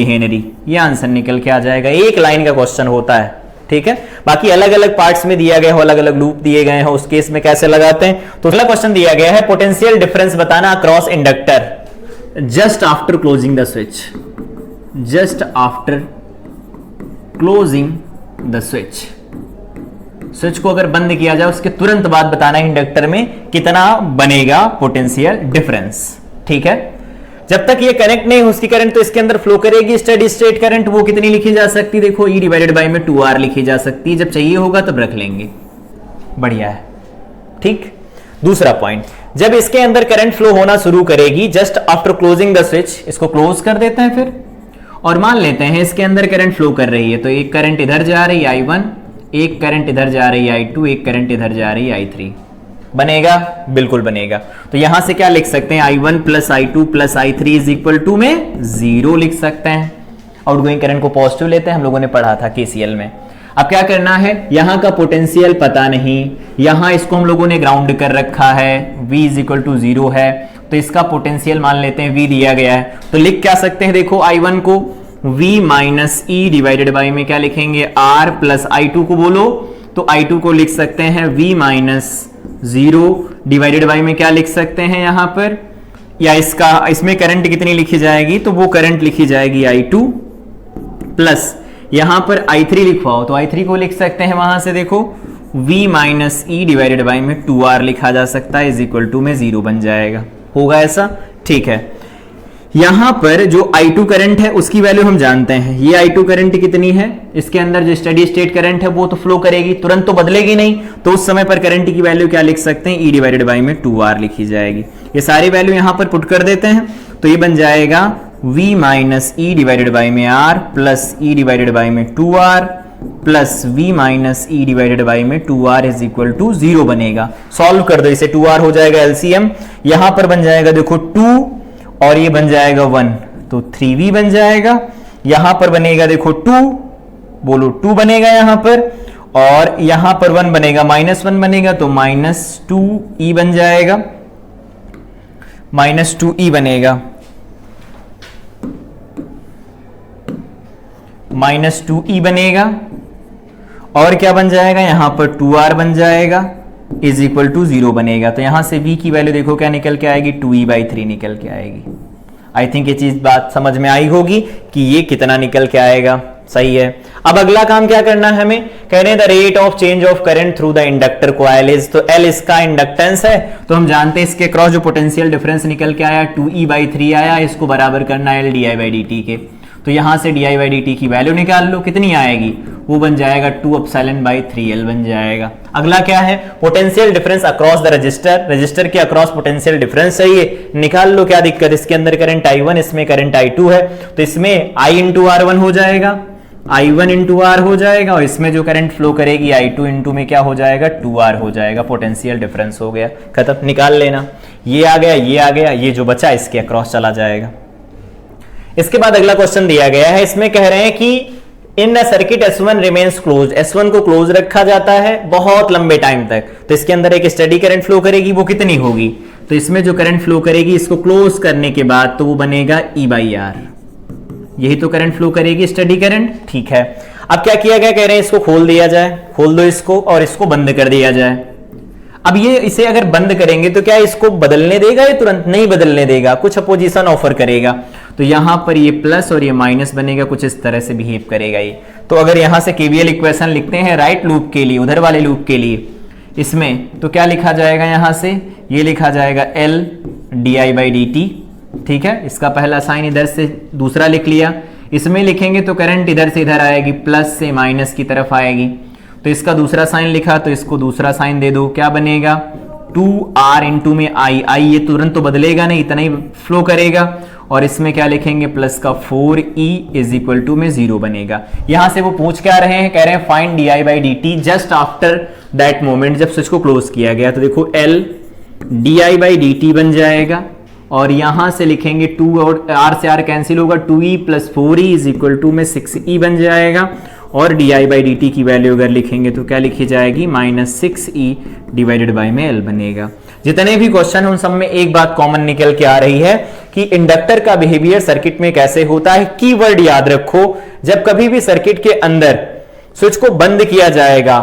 हेनरी। ये आंसर निकल के आ जाएगा। एक लाइन का क्वेश्चन होता है। ठीक है, बाकी अलग अलग पार्ट्स में दिया गया हो, अलग अलग लूप दिए गए हैं, उस केस में कैसे लगाते हैं। तो अगला क्वेश्चन दिया गया है पोटेंशियल डिफरेंस बताना across inductor just after closing the switch. Just after closing the switch को अगर बंद किया जाए उसके तुरंत बाद बताना है इंडक्टर में कितना बनेगा पोटेंशियल डिफरेंस। ठीक है, जब तक ये कनेक्ट नहीं हो उसकी करंट तो इसके अंदर फ्लो करेगी स्टेडी स्टेट करंट, वो कितनी लिखी जा सकती है, देखो E/by में 2R लिखी जा सकती है। जब चाहिए होगा तब रख लेंगे, बढ़िया है। ठीक, दूसरा पॉइंट, जब इसके अंदर करंट फ्लो होना शुरू करेगी just after closing the switch, इसको क्लोज कर देते हैं फिर, और मान लेते हैं इसके अंदर करंट फ्लो कर रही है। तो एक करंट इधर जा रही है I1, एक करंट इधर जा रही है I2, एक करंट इधर जा रही है I3। बनेगा, बिल्कुल बनेगा। तो यहां से क्या लिख सकते हैं, I1 + I2 + I3 is equal to में 0 लिख सकते हैं। आउटगोइंग करंट को पॉजिटिव लेते हैं, हम लोगों ने पढ़ा था KCL में। अब क्या करना है, यहां का पोटेंशियल पता नहीं, यहां इसको हम लोगों ने ग्राउंड कर रखा है, V = 0 है, तो इसका पोटेंशियल मान लेते हैं V दिया गया है। तो लिख क्या सकते हैं, देखो I1 को V - E/by में क्या लिखेंगे R + I2 को बोलो, तो I2 को लिख सकते हैं V - 0/by में क्या लिख सकते हैं यहां पर, या इसमें करंट कितनी लिखी जाएगी, तो वो करंट लिखी जाएगी I2 प्लस यहां पर I3 लिखवाओ, तो I3 को लिख सकते हैं वहां से देखो V - E/by में 2R लिखा जा सकता है इज इक्वल टू में 0 बन जाएगा। होगा ऐसा, ठीक है। यहां पर जो I2 करंट है उसकी वैल्यू हम जानते हैं, ये I2 करंट कितनी है, इसके अंदर जो स्टेडी स्टेट करंट है वो तो फ्लो करेगी, तुरंत तो बदलेगी नहीं, तो उस समय पर करंट की वैल्यू क्या लिख सकते हैं, E/by में 2R लिखी जाएगी। ये सारी वैल्यू यहां पर पुट कर देते हैं, तो ये बन जाएगा V - E/by में R प्लस E/by में 2R प्लस V - E/by में 2R इज इक्वल टू 0 बनेगा। सॉल्व कर दो इसे, 2R हो जाएगा LCM, यहां पर बन जाएगा देखो 2 और ये बन जाएगा 1, तो 3V बन जाएगा। यहां पर बनेगा देखो 2, बोलो 2 बनेगा यहां पर, और यहां पर 1 बनेगा, -1 बनेगा, तो -2E बन जाएगा, -2E बनेगा, -2E बनेगा, और क्या बन जाएगा यहां पर 2R बन जाएगा इज इक्वल टू 0 बनेगा। तो यहां से V की वैल्यू देखो क्या निकल के आएगी, 2E/3 निकल के आएगी। आई थिंक ये चीज बात समझ में आई होगी कि ये कितना निकल के आएगा। सही है। अब अगला काम क्या करना है हमें, कह रहे हैं the rate of change of current through the inductor coil is, तो L इसका इंडक्टेंस है, तो हम जानते हैं इसके क्रॉस जो पोटेंशियल डिफरेंस निकल के आया 2E/3 आया, इसको बराबर करना है L di/dt के। तो यहां से di/dt की वैल्यू निकाल लो, कितनी आएगी, वो बन जाएगा 2ε/3L बन जाएगा। अगला क्या है, potential difference across the register, register के अक्रॉस पोटेंशियल डिफरेंस चाहिए, निकाल लो, क्या दिक्कत, इसके अंदर करंट I1 इसमें करंट I2 है, तो इसमें I × R1 हो जाएगा, I1 × R हो जाएगा, और इसमें जो करंट फ्लो करेगी I2 × में क्या हो जाएगा 2R हो जाएगा, पोटेंशियल डिफरेंस हो गया, खत्म, निकाल लेना। ये आ गया, ये आ गया, ये जो बचा इसके अक्रॉस चला जाएगा। इसके बाद अगला क्वेश्चन दिया गया है, इसमें कह रहे हैं कि in the circuit S1 remains close, S1 को क्लोज रखा जाता है बहुत लंबे टाइम तक, तो इसके अंदर एक स्टेडी करंट फ्लो करेगी, वो कितनी होगी, तो इसमें जो करंट फ्लो करेगी इसको क्लोज करने के बाद तो वो बनेगा E/R, यही तो करंट फ्लो करेगी स्टडी करंट। ठीक है, अब क्या किया गया, कह रहे हैं इसको खोल दिया जाए, खोल दो इसको और इसको बंद कर दिया जाए। अब ये इसे अगर बंद करेंगे तो क्या इसको बदलने देगा या तुरंत नहीं बदलने देगा, कुछ अपोजिशन ऑफर करेगा। तो यहां पर ये प्लस और ये माइनस बनेगा, कुछ इस तरह से बिहेव करेगा ये। तो अगर यहां से केवीएल इक्वेशन लिखते हैं राइट लूप के लिए, उधर वाले लूप के लिए इसमें, तो क्या लिखा जाएगा, यहां से ये लिखा जाएगा L di/dt। ठीक है, इसका पहला साइन इधर से दूसरा लिख लिया। इसमें लिखेंगे तो करंट इधर से इधर आएगी, प्लस से माइनस की तरफ आएगी। तो इसका दूसरा साइन लिखा तो इसको दूसरा साइन दे दो, क्या बनेगा 2R इंटू में I ये तुरंत तो बदलेगा नहीं, इतना ही फ्लो करेगा। और इसमें क्या लिखेंगे, प्लस का 4E इज इक्वल टू में 0 बनेगा। यहां से वो पूछ क्या रहे हैं, कह रहे हैं find di/dt just after that moment, जब स्विच को क्लोज किया गया। तो देखो L di/dt बन जाएगा और यहां से लिखेंगे 2 और R से R कैंसिल होगा, 2E plus 4E is equal to में 6E बन जाएगा। और di/dt की वैल्यू अगर लिखेंगे तो क्या लिखी जाएगी, -6E डिवाइडेड बाई में L बनेगा। जितने भी क्वेश्चन उन सब में एक बात कॉमन निकल के आ रही है कि इंडक्टर का बिहेवियर सर्किट में कैसे होता है। कीवर्ड याद रखो, जब कभी भी सर्किट के अंदर स्विच को बंद किया जाएगा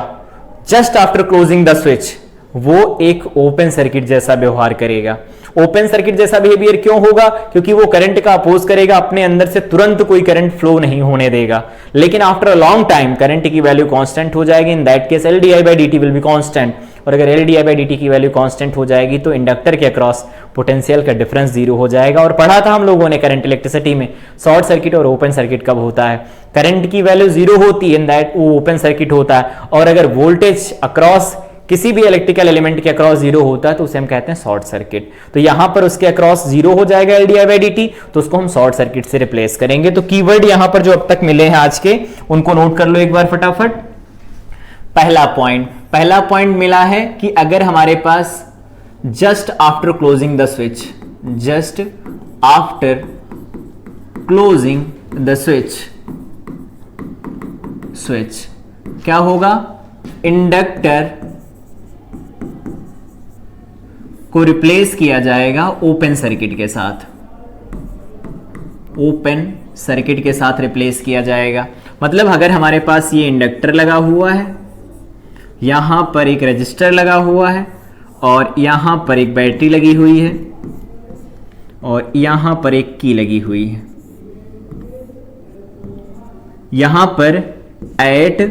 just after closing the switch, वो एक ओपन सर्किट जैसा व्यवहार करेगा। ओपन सर्किट जैसा बिहेवियर क्यों होगा, क्योंकि वो करंट का अपोज करेगा, अपने अंदर से तुरंत कोई करंट फ्लो नहीं होने देगा। लेकिन after a long time current की वैल्यू कांस्टेंट हो जाएगी, in that case L di/dt will be constant. और अगर L di/dt की वैल्यू कांस्टेंट हो जाएगी तो इंडक्टर के अक्रॉस पोटेंशियल का डिफरेंस 0 हो जाएगा। और पढ़ा था हम लोगों ने करंट इलेक्ट्रिसिटी में, शॉर्ट सर्किट और ओपन सर्किट कब होता है, करंट की वैल्यू 0 होती है, इन दैट वो ओपन सर्किट होता है। और अगर वोल्टेज अक्रॉस किसी भी इलेक्ट्रिकल एलिमेंट के अक्रॉस 0 होता है तो उसे हम कहते हैं शॉर्ट सर्किट। तो यहां पर उसके अक्रॉस 0 हो जाएगा L di/dt, तो उसको हम शॉर्ट सर्किट से रिप्लेस करेंगे। तो कीवर्ड यहां पर जो अब तक मिले हैं आज के, उनको नोट कर लो एक बार फटाफट। पहला पॉइंट मिला है कि अगर हमारे पास just after closing the switch, just after closing the switch क्या होगा, इंडक्टर को रिप्लेस किया जाएगा ओपन सर्किट के साथ, ओपन सर्किट के साथ रिप्लेस किया जाएगा। मतलब अगर हमारे पास ये इंडक्टर लगा हुआ है, यहां पर एक रजिस्टर लगा हुआ है और यहां पर एक बैटरी लगी हुई है और यहां पर एक की लगी हुई है, यहां पर at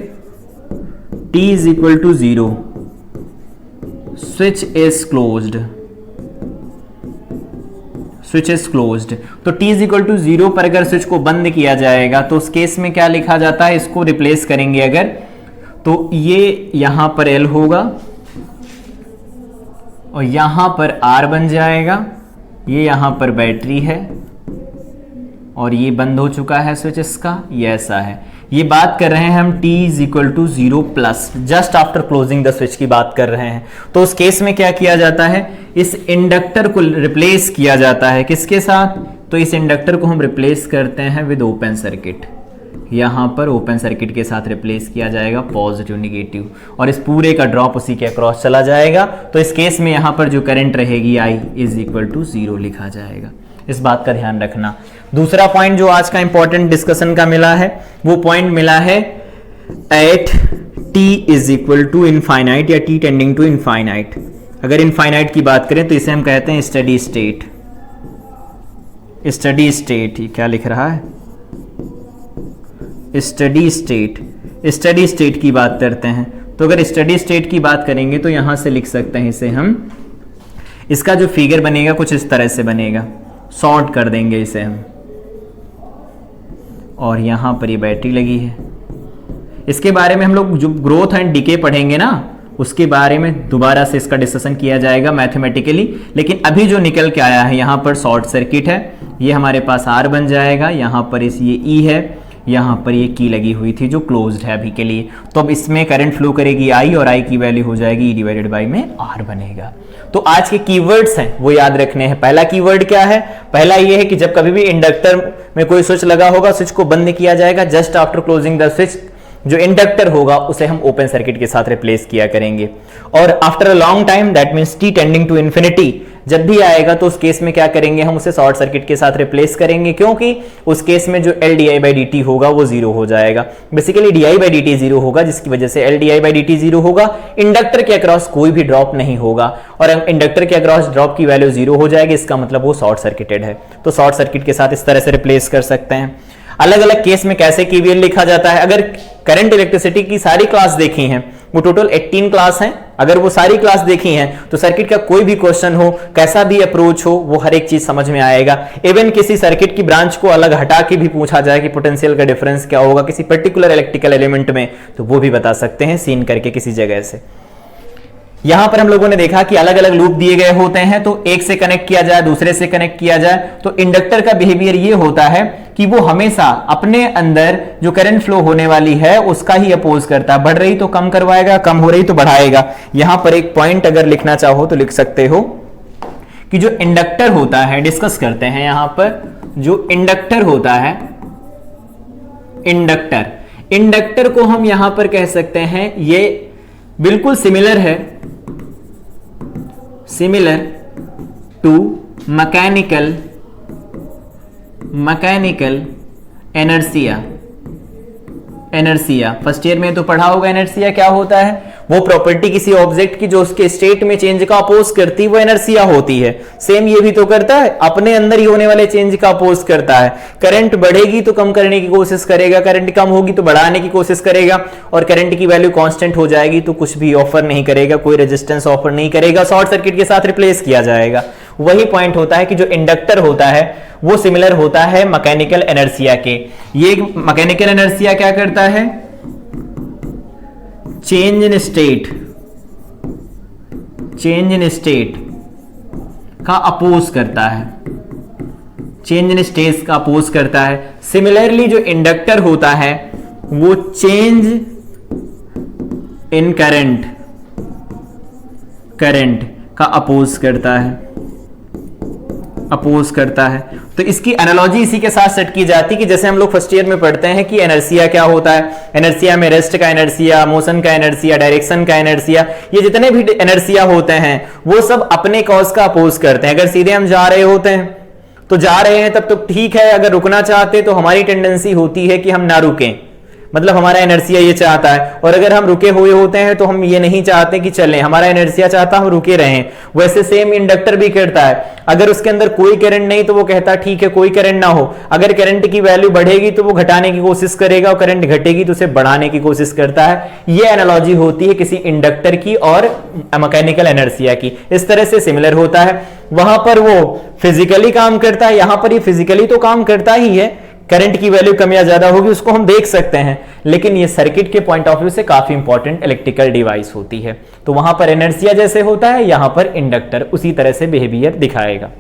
t is equal to 0 switch is closed, switch is closed. तो t इज इक्वल टू 0 पर अगर स्विच को बंद किया जाएगा तो उस केस में क्या लिखा जाता है, इसको रिप्लेस करेंगे अगर, तो ये यहां पर L होगा और यहां पर R बन जाएगा, ये यहां पर बैटरी है और ये बंद हो चुका है स्विच इसका, ये ऐसा है। ये बात कर रहे हैं हम t is equal to 0 plus, just after closing the switch की बात कर रहे हैं। तो उस केस में क्या किया जाता है, इस इंडक्टर को रिप्लेस किया जाता है किसके साथ, तो इस इंडक्टर को हम रिप्लेस करते हैं विद ओपन सर्किट। यहां पर ओपन सर्किट के साथ रिप्लेस किया जाएगा, पॉजिटिव निगेटिव, और इस पूरे का ड्रॉप उसी के अक्रॉस चला जाएगा। तो इस केस में यहां पर जो करंट रहेगी I इज इक्वल टू 0 लिखा जाएगा। इस बात का ध्यान रखना। दूसरा पॉइंट जो आज का इंपॉर्टेंट डिस्कशन का मिला है, वो पॉइंट मिला है at t is equal to infinite या t टेंडिंग टू इनफाइनाइट। अगर इनफाइनाइट की बात करें तो इसे हम कहते हैं स्टडी स्टेट। स्टडी स्टेट क्या लिख रहा है, स्टडी स्टेट, स्टडी स्टेट की बात करते हैं। तो अगर स्टडी स्टेट की बात करेंगे तो यहां से लिख सकते हैं इसे हम, इसका जो फिगर बनेगा कुछ इस तरह से बनेगा, शॉर्ट कर देंगे इसे हम, और यहां पर ये बैटरी लगी है। इसके बारे में हम लोग जो ग्रोथ एंड डिके पढ़ेंगे ना, उसके बारे में दोबारा से इसका डिस्कशन किया जाएगा मैथमेटिकली। लेकिन अभी जो निकल के आया है, यहां पर शॉर्ट सर्किट है, ये हमारे पास R बन जाएगा, यहां पर इस ये E है, यहां पर ये की लगी हुई थी जो क्लोज्ड है अभी के लिए। तो अब इसमें करंट फ्लो करेगी I और I की वैल्यू हो जाएगी E डिवाइडेड बाई में R बनेगा। तो आज के कीवर्ड्स हैं वो याद रखने हैं। पहला कीवर्ड क्या है, पहला ये है कि जब कभी भी इंडक्टर में कोई स्विच लगा होगा, स्विच को बंद किया जाएगा, just after closing the switch जो इंडक्टर होगा उसे हम ओपन सर्किट के साथ रिप्लेस किया करेंगे। और after a long time, that means t tending to infinity, जब भी आएगा तो उस केस में क्या करेंगे, हम उसे शॉर्ट सर्किट के साथ रिप्लेस करेंगे, क्योंकि उस केस में जो L d i by d T होगा वो जीरो हो जाएगा। Basically D i by d t zero होगा, जिसकी वजह से L d i by d t zero होगा, इंडक्टर के अक्रॉस कोई भी ड्रॉप नहीं होगा और इंडक्टर के अक्रॉस ड्रॉप की वैल्यू जीरो हो जाएगी, इसका मतलब वो शॉर्ट सर्किटेड है। तो शॉर्ट सर्किट के साथ इस तरह से रिप्लेस कर सकते हैं। अलग अलग केस में कैसे केवीएल लिखा जाता है, अगर करंट इलेक्ट्रिसिटी की सारी क्लास देखी हैं, वो टोटल 18 क्लास हैं, अगर वो सारी क्लास देखी हैं तो सर्किट का कोई भी क्वेश्चन हो, कैसा भी अप्रोच हो, वो हर एक चीज समझ में आएगा। इवन किसी सर्किट की ब्रांच को अलग हटा के भी पूछा जाए कि पोटेंशियल का डिफरेंस क्या होगा किसी पर्टिकुलर इलेक्ट्रिकल एलिमेंट में, तो वो भी बता सकते हैं सीन करके किसी जगह से। यहां पर हम लोगों ने देखा कि अलग अलग लूप दिए गए होते हैं, तो एक से कनेक्ट किया जाए, दूसरे से कनेक्ट किया जाए, तो इंडक्टर का बिहेवियर ये होता है कि वो हमेशा अपने अंदर जो करंट फ्लो होने वाली है उसका ही अपोज करता है। बढ़ रही तो कम करवाएगा, कम हो रही तो बढ़ाएगा। यहां पर एक पॉइंट अगर लिखना चाहो तो लिख सकते हो कि जो इंडक्टर होता है, डिस्कस करते हैं यहां पर, जो इंडक्टर होता है, इंडक्टर को हम यहां पर कह सकते हैं ये बिल्कुल similar to mechanical inertia. First year में तो पढ़ा होगा इनर्शिया क्या होता है, वो प्रॉपर्टी किसी ऑब्जेक्ट की जो उसके स्टेट में चेंज का अपोज करती है वो इनर्शिया होती है। सेम ये भी तो करता है, अपने अंदर ही होने वाले चेंज का अपोज करता है। करंट बढ़ेगी तो कम करने की कोशिश करेगा, करंट कम होगी तो बढ़ाने की कोशिश करेगा, और करंट की वैल्यू कांस्टेंट हो जाएगी तो कुछ भी ऑफर नहीं करेगा, कोई रेजिस्टेंस ऑफर नहीं करेगा, शॉर्ट सर्किट के साथ रिप्लेस किया जाएगा। वही पॉइंट होता है कि जो इंडक्टर होता है वो सिमिलर होता है मैकेनिकल इनर्शिया के। ये मैकेनिकल इनर्शिया क्या करता है, चेंज इन स्टेट का अपोज करता है, चेंज इन स्टेट का अपोज करता है। सिमिलरली जो इंडक्टर होता है वो चेंज इन करंट का अपोज करता है। तो इसकी एनालॉजी इसी के साथ सेट की जाती है कि जैसे हम लोग फर्स्ट ईयर में पढ़ते हैं कि इनर्शिया क्या होता है, इनर्शिया में रेस्ट का इनर्शिया, मोशन का इनर्शिया, डायरेक्शन का इनर्शिया, ये जितने भी इनर्शिया होते हैं वो सब अपने कॉज का अपोज करते हैं। अगर सीधे हम जा रहे होते हैं तो जा रहे हैं तब तो ठीक है, अगर रुकना चाहते तो हमारी टेंडेंसी होती है कि हम ना रुकें, मतलब हमारा इनर्शिया ये चाहता है, और अगर हम रुके हुए होते हैं तो हम ये नहीं चाहते कि चलें, हमारा इनर्शिया चाहता हम रुके रहें। वैसे सेम इंडक्टर भी करता है, अगर उसके अंदर कोई करंट नहीं तो वो कहता ठीक है कोई करंट ना हो, अगर करंट की वैल्यू बढ़ेगी तो वो घटाने की कोशिश करेगा, और करंट घटेगी तो उसे बढ़ाने की कोशिश करता है। ये एनालॉजी होती है किसी इंडक्टर की और मैकेनिकल इनर्शिया की। इस तरह से सिमिलर होता है, वहां पर वो फिजिकली काम करता है, यहां पर ये फिजिकली तो काम करता ही है, करंट की वैल्यू कम या ज्यादा होगी उसको हम देख सकते हैं, लेकिन ये सर्किट के पॉइंट ऑफ व्यू से काफी इंपॉर्टेंट इलेक्ट्रिकल डिवाइस होती है। तो वहां पर इनर्शिया जैसे होता है, यहां पर इंडक्टर उसी तरह से बिहेवियर दिखाएगा।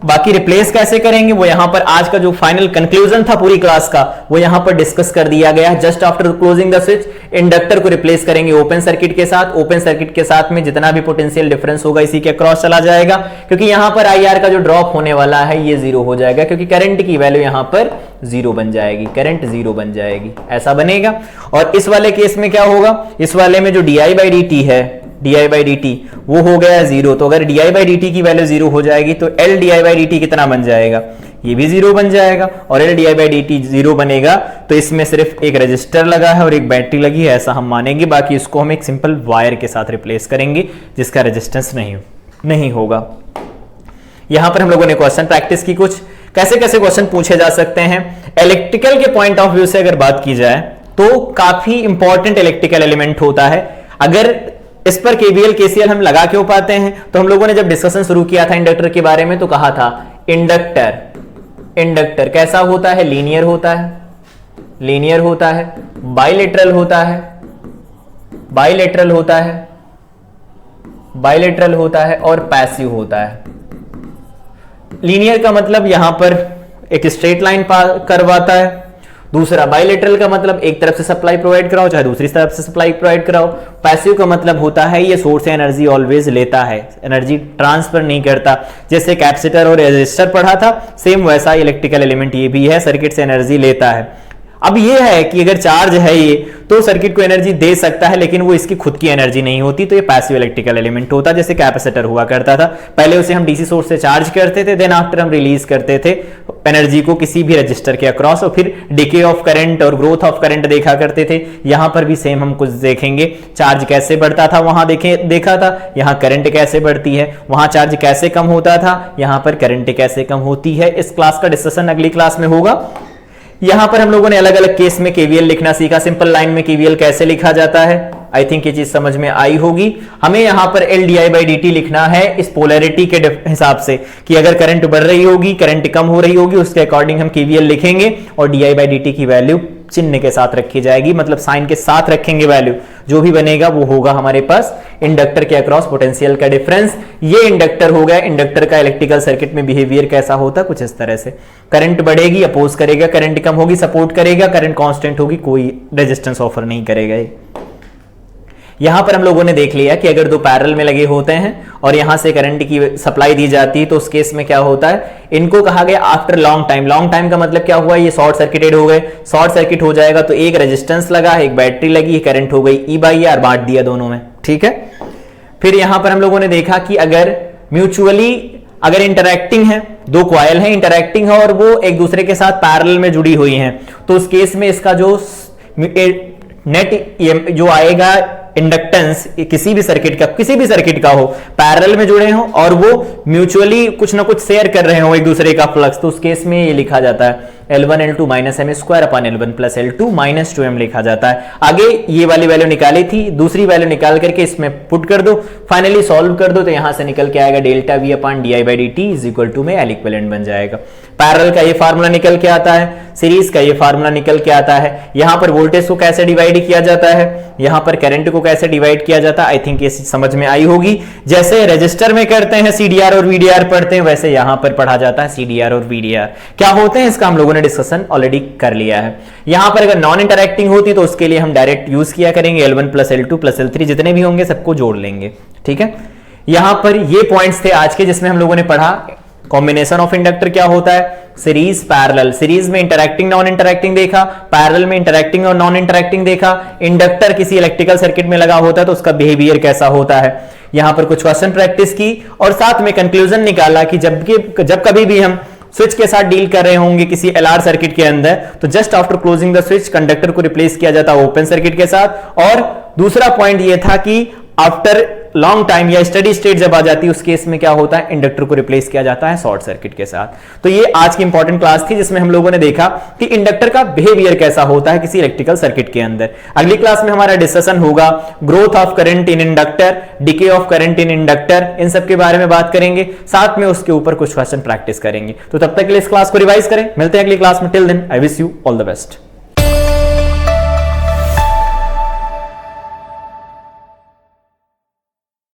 बाकी रिप्लेस कैसे करेंगे वो यहां पर आज का जो फाइनल कंक्लूजन था पूरी क्लास का वो यहां पर डिस्कस कर दिया गया। Just after closing the switch inductor को रिप्लेस करेंगे ओपन सर्किट के साथ। ओपन सर्किट के साथ में जितना भी पोटेंशियल डिफरेंस होगा इसी के क्रॉस चला जाएगा, क्योंकि यहां पर आईआर का जो ड्रॉप होने वाला है ये जीरो हो जाएगा, क्योंकि करंट की वैल्यू यहां पर जीरो बन जाएगी, करंट जीरो बन जाएगी, ऐसा बनेगा। और इस वाले केस में क्या होगा, इस वाले में जो d i by d t है, d i by d t वो हो गया जीरो, तो अगर d i by d t की वैल्यू जीरो हो जाएगी तो L d i by d t कितना बन जाएगा, ये भी जीरो बन जाएगा। और L d i by d t zero बनेगा तो इसमें सिर्फ एक रजिस्टर लगा है और एक बैटरी लगी है ऐसा हम मानेंगे, बाकी इसको हम एक सिंपल वायर के साथ रिप्लेस करेंगे जिसका रेजिस्टेंस नहीं होगा। यहां पर हम लोगों ने क्वेश्चन प्रैक्टिस की, कुछ कैसे कैसे क्वेश्चन पूछे जा सकते हैं। इलेक्ट्रिकल के पॉइंट ऑफ व्यू से अगर बात की जाए तो काफी इंपॉर्टेंट इलेक्ट्रिकल एलिमेंट होता है। अगर इस पर केवीएल केसीएल हम लगा क्यों पाते हैं, तो हम लोगों ने जब डिस्कशन शुरू किया था इंडक्टर के बारे में तो कहा था इंडक्टर कैसा होता है, लीनियर होता है, बाइलेटरल होता है और पैसिव होता है। लीनियर का मतलब यहां पर एक स्ट्रेट लाइन करवाता है, दूसरा बाइलेटरल का मतलब एक तरफ से सप्लाई प्रोवाइड कराओ चाहे दूसरी तरफ से सप्लाई प्रोवाइड कराओ। पैसिव का मतलब होता है ये सोर्स से एनर्जी ऑलवेज लेता है, एनर्जी ट्रांसफर नहीं करता। जैसे कैपेसिटर और रेजिस्टर पढ़ा था सेम वैसा इलेक्ट्रिकल एलिमेंट ये भी है, सर्किट से एनर्जी लेता है। अब ये है कि अगर चार्ज है ये तो सर्किट को एनर्जी दे सकता है, लेकिन वो इसकी खुद की एनर्जी नहीं होती, तो ये पैसिव इलेक्ट्रिकल एलिमेंट होता, जैसे कैपेसिटर हुआ करता था। पहले उसे हम डीसी सोर्स से चार्ज करते थे, देन आफ्टर हम रिलीज करते थे एनर्जी को किसी भी रजिस्टर के अक्रॉस, और फिर डिके ऑफ करंट और ग्रोथ ऑफ करंट देखा करते थे। यहां पर भी सेम हम कुछ देखेंगे, चार्ज कैसे बढ़ता था वहां देखा था, यहां करंट कैसे बढ़ती है, वहां चार्ज कैसे कम होता था, यहां पर करंट कैसे कम होती है। इस क्लास का डिस्कशन अगली क्लास में होगा। यहां पर हम लोगों ने अलग अलग केस में केवीएल लिखना सीखा, सिंपल लाइन में केवीएल कैसे लिखा जाता है। आई थिंक ये चीज समझ में आई होगी। हमें यहां पर L d i by d T लिखना है इस पोलैरिटी के हिसाब से, कि अगर करंट बढ़ रही होगी, करंट कम हो रही होगी, उसके अकॉर्डिंग हम केवीएल लिखेंगे, और D i by d t की वैल्यू चिन्ह के साथ रखी जाएगी, मतलब साइन के साथ रखेंगे वैल्यू, जो भी बनेगा वो होगा हमारे पास इंडक्टर के अक्रॉस पोटेंशियल का डिफरेंस। ये इंडक्टर हो गया, इंडक्टर का इलेक्ट्रिकल सर्किट में बिहेवियर कैसा होता है, कुछ इस तरह से, करंट बढ़ेगी अपोज करेगा, करंट कम होगी सपोर्ट करेगा, करंट कांस्टेंट होगी कोई रेजिस्टेंस ऑफर नहीं करेगा। यहां पर हम लोगों ने देख लिया कि अगर दो पैरेलल में लगे होते हैं और यहां से करंट की सप्लाई दी जाती है, तो उस केस में क्या होता है, इनको कहा गया after long time. Long time का मतलब क्या हुआ, ये शॉर्ट सर्किटेड हो गए, शॉर्ट सर्किट हो जाएगा तो एक रेजिस्टेंस लगा है, एक बैटरी लगी, करंट हो गई ई बाई आर, बांट दिया दोनों में, ठीक है। फिर यहां पर हम लोगों ने देखा कि अगर म्यूचुअली अगर इंटरैक्टिंग है, दो कॉइल है इंटरैक्टिंग है और वो एक दूसरे के साथ पैरेलल में जुड़ी हुई हैं, तो उस केस में इसका जो नेट जो आएगा इंडक्टेंस किसी भी सर्किट का हो, पैरेलल में जुड़े हो और वो म्यूचुअली कुछ ना कुछ शेयर कर रहे हो एक दूसरे का फ्लक्स, तो उस केस में ये लिखा जाता है L1 L2 minus m square अपन L1 plus L2 minus 2m लिखा जाता है। आगे ये वाली वैल्यू निकाली थी, दूसरी वैल्यू निकाल करके इसमें पुट कर दो, फाइनली सॉल्व कर दो, तो यहां से निकल के आएगा डेल्टा वी अपन d i by d t is equal to में एल इक्विवेलेंट बन जाएगा। पैरेलल का ये फार्मूला निकल के आता है, सीरीज का ये फार्मूला निकल के आता है। यहां पर वोल्टेज को कैसे डिवाइड किया जाता है, यहां पर करंट को कैसे डिवाइड किया जाता है, आई थिंक ये समझ में आई होगी। जैसे रजिस्टर में करते हैं सीडीआर और वीडीआर पढ़ते हैं, वैसे यहां पर पढ़ा जाता है सीडीआर और वीडीआर क्या होते हैं, इसका हम लोगों ने डिस्कशन ऑलरेडी कर लिया है। यहां पर अगर नॉन इंटरैक्टिंग होती तो उसके लिए हम डायरेक्ट यूज किया करेंगे, L1 plus L2 plus L3 जितने भी होंगे सबको जोड़ लेंगे, ठीक है। यहां पर ये पॉइंट्स थे आज के, जिसमें हम लोगों ने पढ़ा कॉम्बिनेशन ऑफ इंडक्टर क्या होता है, सीरीज पैरेलल, सीरीज में इंटरैक्टिंग नॉन इंटरैक्टिंग देखा, पैरेलल में इंटरैक्टिंग और नॉन इंटरैक्टिंग देखा, इंडक्टर किसी इलेक्ट्रिकल सर्किट में लगा होता है तो उसका बिहेवियर कैसा होता है। यहां पर कुछ क्वेश्चन प्रैक्टिस की और साथ में कंक्लूजन निकाला कि जब कभी भी हम स्विच के साथ डील कर रहे होंगे किसी एलआर सर्किट के अंदर, तो just after closing the switch conductor को रिप्लेस किया जाता है ओपन सर्किट के साथ। और दूसरा पॉइंट यह था कि आफ्टर लॉन्ग टाइम या स्टडी स्टेट जब आ जाती है उस केस में क्या होता है, इंडक्टर को रिप्लेस किया जाता है शॉर्ट सर्किट के साथ। तो ये आज की इंपॉर्टेंट क्लास थी जिसमें हम लोगों ने देखा कि इंडक्टर का बिहेवियर कैसा होता है किसी इलेक्ट्रिकल सर्किट के अंदर। अगली क्लास में हमारा डिस्कशन होगा growth of current in inductor, decay of current in inductor, इन सब के बारे में बात करेंगे, साथ में उसके ऊपर कुछ क्वेश्चन प्रैक्टिस करेंगे। तो तब तक के लिए इस क्लास को रिवाइज करें, मिलते हैं अगली क्लास में। Till then I wish you all the best.